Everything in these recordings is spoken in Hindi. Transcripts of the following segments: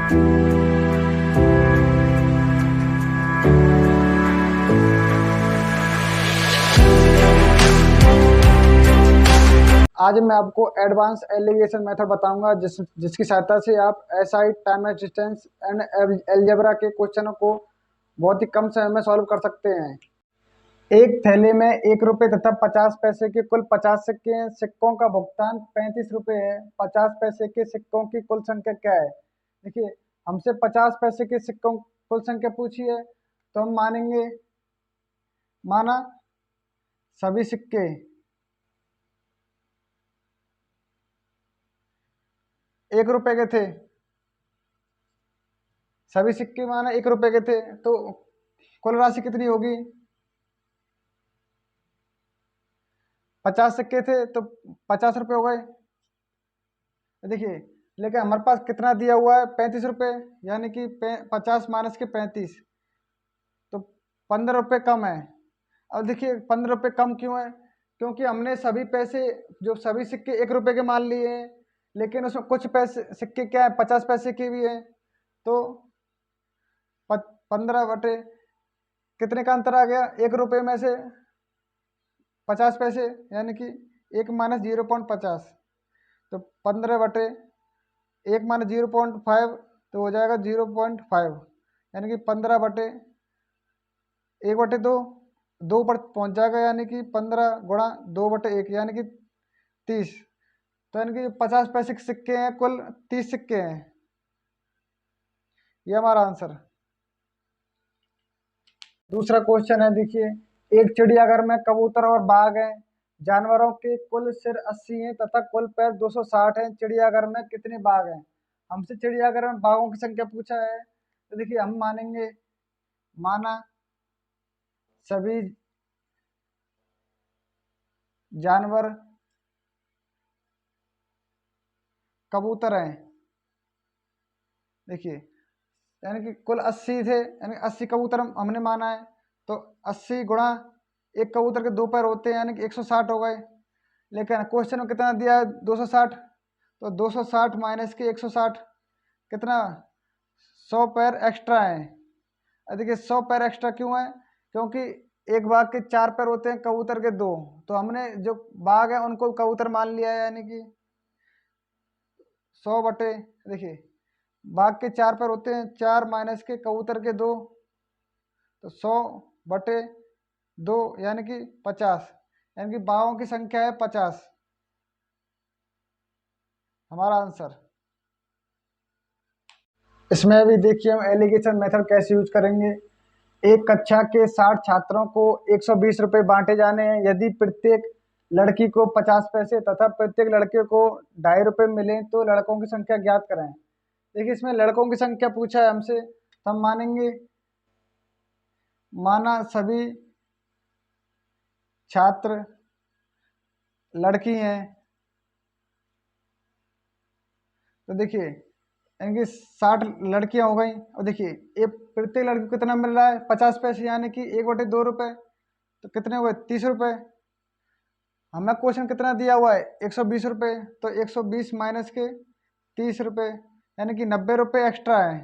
आज मैं आपको एडवांस एलिगेशन मेथड बताऊंगा जिसकी सहायता से आप SI, time resistance and algebra के क्वेश्चनों को बहुत ही कम समय में सॉल्व कर सकते हैं। एक थैले में 1 रुपये तथा 50 पैसे के कुल 50 सिक्के हैं। सिक्कों का भुगतान 35 रुपये है। 50 पैसे के सिक्कों की कुल संख्या क्या है? देखिए, हमसे 50 पैसे के सिक्कों कुल संख्या पूछी है, तो हम माना सभी सिक्के 1 रुपये के थे। सभी सिक्के माना 1 रुपये के थे, तो कुल राशि कितनी होगी? 50 सिक्के थे तो 50 रुपये हो गए। देखिए, लेकिन हमारे पास कितना दिया हुआ है? 35 रुपये, यानी कि 50 माइनस के 35, तो 15 रुपये कम है। अब देखिए 15 रुपये कम क्यों है? क्योंकि हमने सभी पैसे, जो सभी सिक्के 1 रुपये के मान लिए हैं, लेकिन उसमें कुछ पैसे सिक्के क्या है, 50 पैसे के भी हैं। तो 15 बटे कितने का अंतर आ गया? 1 रुपये में से 50 पैसे, यानी कि 1 माइनस 0.50, तो 15 बटे 1 माइनस 0.5, तो हो जाएगा 0.5, यानी कि 15 बटे 1/2, 2 पर पहुँच जाएगा, यानी कि 15 गुणा 2/1, यानी कि 30। तो यानी कि 50 पैसे के सिक्के हैं, कुल 30 सिक्के हैं। ये हमारा आंसर। दूसरा क्वेश्चन है, देखिए, एक चिड़ियाघर में कबूतर और बाघ हैं। जानवरों के कुल सिर 80 हैं तथा कुल पैर 260 हैं। चिड़ियाघर में कितने बाघ हैं? हमसे चिड़ियाघर में बाघों की संख्या पूछा है, तो देखिए हम माना सभी जानवर कबूतर हैं। देखिए, यानी कि कुल 80 थे, यानी 80 कबूतर हमने माना है, तो 80 गुणा एक कबूतर के 2 पैर होते हैं, यानी कि 160 हो गए। लेकिन क्वेश्चन में कितना दिया है? 260, तो 260 माइनस के 160 कितना? 100 पैर एक्स्ट्रा हैं। अब देखिए 100 पैर एक्स्ट्रा क्यों है? क्योंकि एक बाघ के 4 पैर होते हैं, कबूतर के 2, तो हमने जो बाघ है उनको कबूतर मान लिया है, यानी कि 100 बटे, देखिए बाघ के 4 पैर होते हैं, 4 माइनस के कबूतर के 2, तो 100 बटे 2, यानी कि 50, यानी कि बाघों की संख्या है 50, हमारा आंसर। इसमें भी देखिए हम एलिगेशन मेथड कैसे यूज करेंगे। एक कक्षा के 60 छात्रों को 120 रुपये बांटे जाने हैं। यदि प्रत्येक लड़की को 50 पैसे तथा प्रत्येक लड़के को 2.5 रुपये मिले, तो लड़कों की संख्या ज्ञात करें। देखिए, इसमें लड़कों की संख्या पूछा है हमसे, तो हम माना सभी छात्र लड़की हैं। तो देखिए, यानी कि 60 लड़कियां हो गई। और देखिए, एक प्रत्येक लड़की को कितना मिल रहा है? 50 पैसे, यानी कि 1/2 रुपये, तो कितने हुए? 30 रुपये। हमें क्वेश्चन कितना दिया हुआ है? 120 रुपये, तो 120 माइनस के 30 रुपये, यानी कि 90 रुपये एक्स्ट्रा है।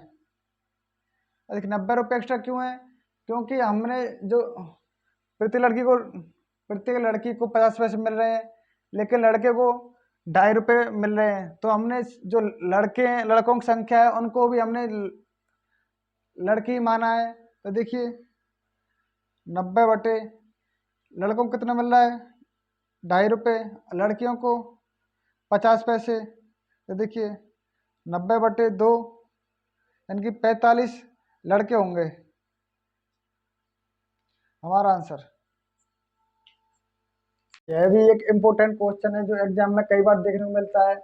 देखिए 90 रुपये एक्स्ट्रा क्यों है? क्योंकि हमने जो प्रत्येक लड़की को 50 पैसे मिल रहे हैं, लेकिन लड़के को 2.5 रुपये मिल रहे हैं, तो हमने जो लड़के हैं, लड़कों की संख्या है, उनको भी हमने लड़की माना है। तो देखिए 90 बटे, लड़कों को कितना मिल रहा है? 2.5 रुपये, लड़कियों को 50 पैसे, तो देखिए 90/2, यानी कि 45 लड़के होंगे, हमारा आंसर। यह भी एक इम्पोर्टेंट क्वेश्चन है जो एग्जाम में कई बार देखने को मिलता है।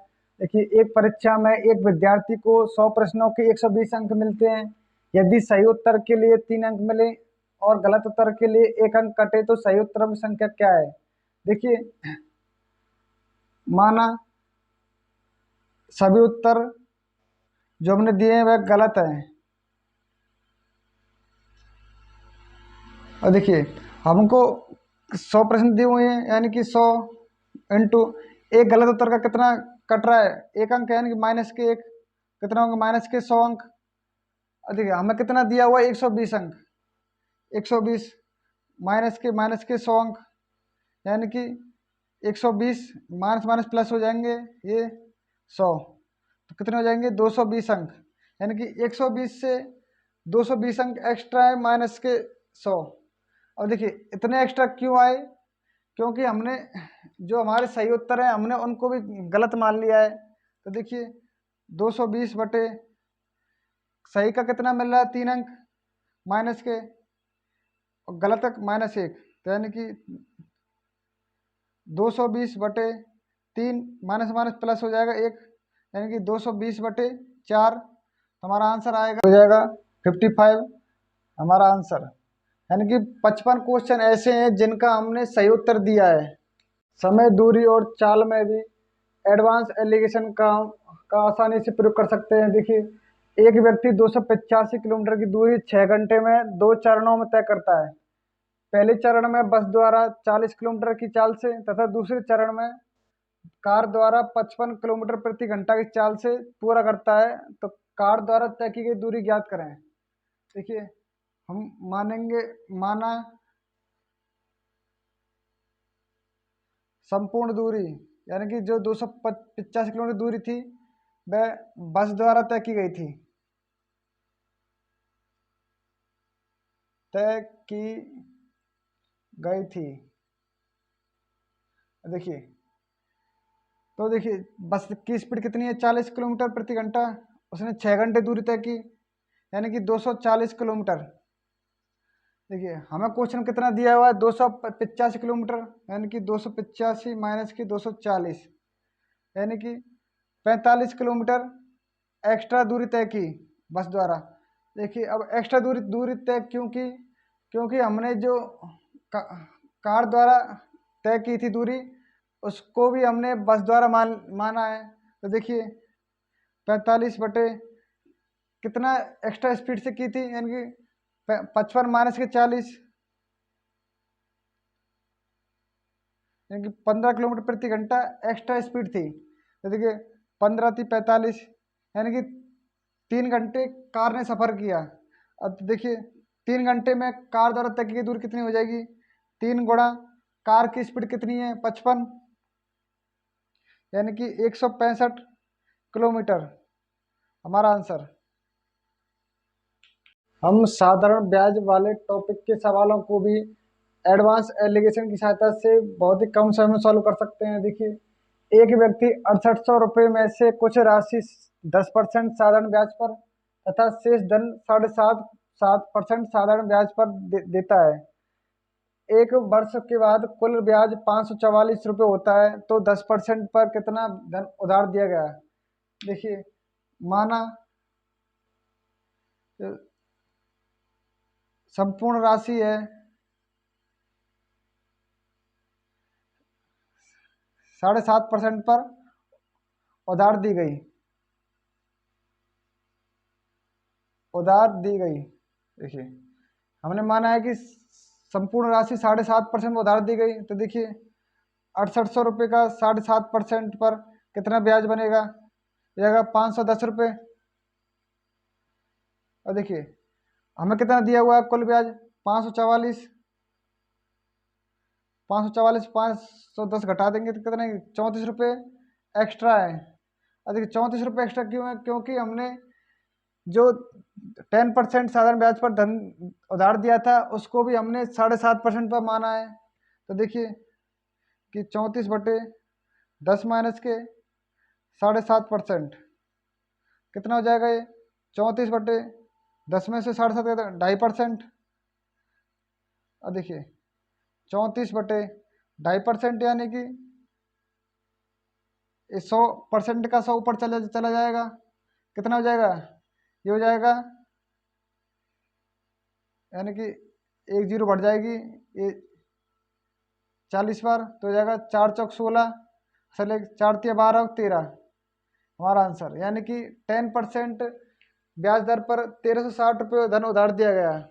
देखिए, एक परीक्षा में एक विद्यार्थी को 100 प्रश्नों के 120 अंक मिलते हैं। यदि सही उत्तर के लिए 3 अंक मिले और गलत उत्तर के लिए 1 अंक कटे, तो सही उत्तरों की संख्या क्या है? देखिए, माना सभी उत्तर जो हमने दिए हैं वह गलत है। और देखिए, हमको 100 प्रश्न दिए हुए हैं, यानी कि 100 इंटू एक गलत उत्तर का कितना कट रहा है? 1 अंक, यानी कि माइनस के 1, कितना होंगे माइनस के 100 अंक। देखिए हमें कितना दिया हुआ है 120 अंक, 120 माइनस के 100 अंक, यानी कि 120 माइनस माइनस प्लस हो जाएंगे ये 100, तो कितने हो जाएंगे 220 अंक, यानी कि 120 से 220 अंक एक्स्ट्रा है माइनस के 100। और देखिए इतने एक्स्ट्रा क्यों आए, क्योंकि हमने जो हमारे सही उत्तर है हमने उनको भी गलत मान लिया है। तो देखिए 220 बटे सही का कितना मिल रहा है 3 अंक माइनस के, और गलत का -1, तो यानी कि 220 बटे 3 माइनस माइनस प्लस हो जाएगा 1, यानी कि 220 बटे 4, हमारा आंसर आएगा हो जाएगा 55 हमारा आंसर। यानी कि 55 क्वेश्चन ऐसे हैं जिनका हमने सही उत्तर दिया है। समय, दूरी और चाल में भी एडवांस एलिगेशन का आसानी से प्रयोग कर सकते हैं। देखिए एक व्यक्ति 285 किलोमीटर की दूरी 6 घंटे में 2 चरणों में तय करता है। पहले चरण में बस द्वारा 40 किलोमीटर की चाल से तथा दूसरे चरण में कार द्वारा 55 किलोमीटर प्रति घंटा की चाल से पूरा करता है। तो कार द्वारा तय की गई दूरी ज्ञात करें। देखिए हम माना संपूर्ण दूरी, यानी कि जो 285 किलोमीटर दूरी थी वह बस द्वारा तय की गई थी, तय की गई थी। देखिए तो देखिए बस की स्पीड कितनी है 40 किलोमीटर प्रति घंटा, उसने 6 घंटे दूरी तय की, यानी कि 240 किलोमीटर। देखिए हमें क्वेश्चन कितना दिया हुआ है 285 किलोमीटर, यानी कि 285 माइनस की 240, यानी कि 45 किलोमीटर एक्स्ट्रा दूरी तय की बस द्वारा। देखिए अब एक्स्ट्रा दूरी तय क्यों की, क्योंकि हमने जो का, कार द्वारा तय की थी दूरी उसको भी हमने बस द्वारा माना है। तो देखिए 45 बटे कितना एक्स्ट्रा स्पीड से की थी, यानी कि 55 माइनस के 40, यानी कि 15 किलोमीटर प्रति घंटा एक्स्ट्रा स्पीड थी। तो देखिए 15 थी 45, यानी कि 3 घंटे कार ने सफ़र किया। अब देखिए 3 घंटे में कार द्वारा तय की दूरी कितनी हो जाएगी, 3 गुणा कार की स्पीड कितनी है 55, यानी कि 165 किलोमीटर हमारा आंसर। हम साधारण ब्याज वाले टॉपिक के सवालों को भी एडवांस एलिगेशन की सहायता से बहुत ही कम समय में सॉल्व कर सकते हैं। देखिए एक व्यक्ति 6800 रुपये में से कुछ राशि 10% साधारण ब्याज पर तथा शेष धन 7.5% साधारण ब्याज पर देता है। एक वर्ष के बाद कुल ब्याज 544 रुपये होता है, तो 10% पर कितना धन उधार दिया गया है। देखिए माना संपूर्ण राशि है 7.5% पर उधार दी गई, देखिए हमने माना है कि संपूर्ण राशि 7.5% में उधार दी गई। तो देखिए 6800 रुपये का 7.5% पर कितना ब्याज बनेगा, जाएगा 510 रुपये। और देखिए हमें कितना दिया हुआ है कुल ब्याज 544, 510 घटा देंगे तो कितने 34 रुपये एक्स्ट्रा है। और देखिए 34 रुपये एक्स्ट्रा क्यों है, क्योंकि हमने जो 10% साधारण ब्याज पर धन उधार दिया था उसको भी हमने 7.5% पर माना है। तो देखिए कि 34/10 माइनस के 7.5% कितना हो जाएगा, ये 34/10 में से 7.5 2.5%। और देखिए 34/2.5% यानी कि 100% का 100 ऊपर चला जाएगा, कितना हो जाएगा, ये हो जाएगा, यानी कि 1 जीरो बढ़ जाएगी, ये 40 बार तो हो जाएगा 4 चौक 16, चले 4 तिया 12 और 13 हमारा आंसर। यानी कि 10% ब्याज दर पर 1360 रुपये धन उधार दिया गया है।